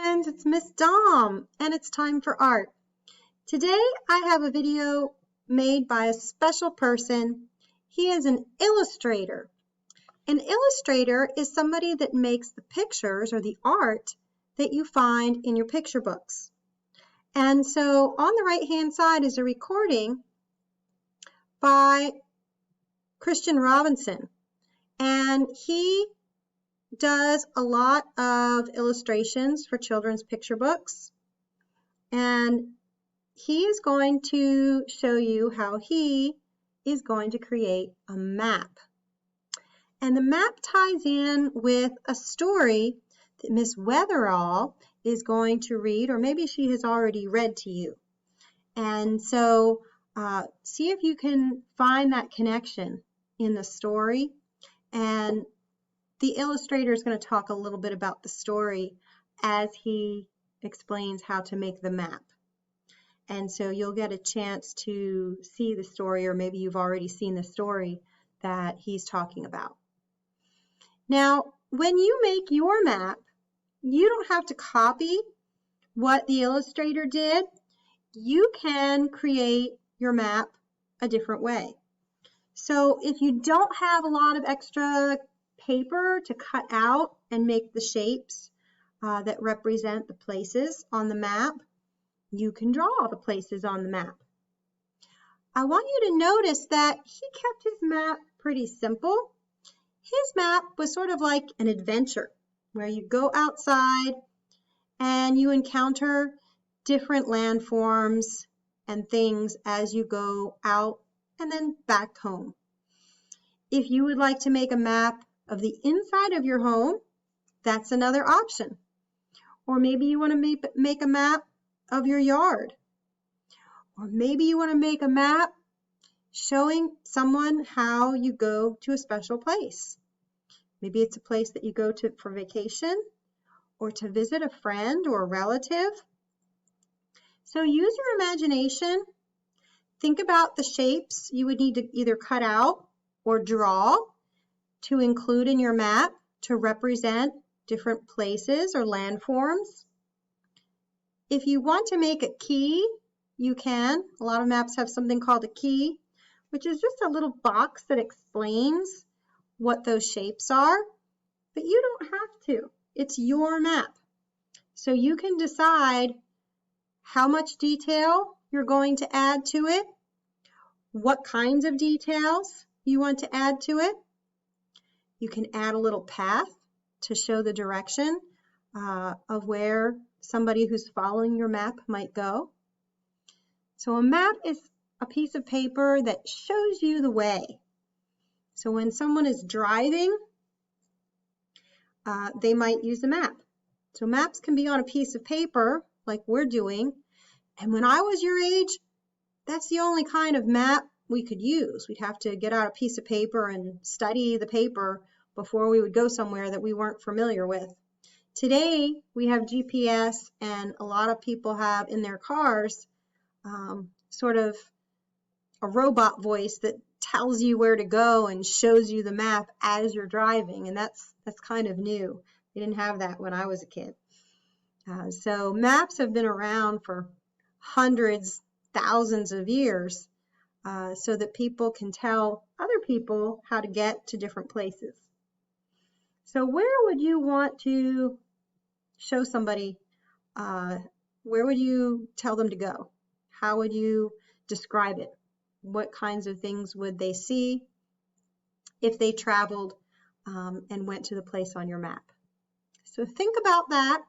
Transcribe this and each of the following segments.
friends, it's Miss Dom, and it's time for art. Today I have a video made by a special person. He is an illustrator. An illustrator is somebody that makes the pictures or the art that you find in your picture books. And so on the right-hand side is a recording by Christian Robinson, and he does a lot of illustrations for children's picture books, and he is going to show you how he is going to create a map. And the map ties in with a story that Miss Weatherall is going to read, or maybe she has already read to you. And so see if you can find that connection in the story. And the illustrator is going to talk a little bit about the story as he explains how to make the map. And so you'll get a chance to see the story, or maybe you've already seen the story that he's talking about. Now, when you make your map, you don't have to copy what the illustrator did. You can create your map a different way. So if you don't have a lot of extra paper to cut out and make the shapes that represent the places on the map, you can draw the places on the map. I want you to notice that he kept his map pretty simple. His map was sort of like an adventure where you go outside and you encounter different landforms and things as you go out and then back home. If you would like to make a map of the inside of your home, that's another option. Or maybe you want to make a map of your yard. Or maybe you want to make a map showing someone how you go to a special place. Maybe it's a place that you go to for vacation or to visit a friend or a relative. So use your imagination. Think about the shapes you would need to either cut out or draw to include in your map to represent different places or landforms. If you want to make a key, you can. A lot of maps have something called a key, which is just a little box that explains what those shapes are, but you don't have to. It's your map. So you can decide how much detail you're going to add to it, what kinds of details you want to add to it. You can add a little path to show the direction of where somebody who's following your map might go. So a map is a piece of paper that shows you the way. So when someone is driving, they might use a map. So maps can be on a piece of paper like we're doing. And when I was your age, that's the only kind of map we could use. We'd have to get out a piece of paper and study the paper before we would go somewhere that we weren't familiar with. Today, we have GPS, and a lot of people have in their cars sort of a robot voice that tells you where to go and shows you the map as you're driving, and that's kind of new. We didn't have that when I was a kid. So maps have been around for hundreds, thousands of years so that people can tell other people how to get to different places. So where would you want to show somebody, where would you tell them to go? How would you describe it? What kinds of things would they see if they traveled and went to the place on your map? So think about that.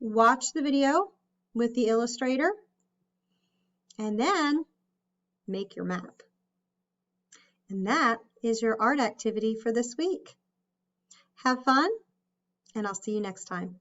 Watch the video with the illustrator, and then make your map. And that is your art activity for this week. Have fun, and I'll see you next time.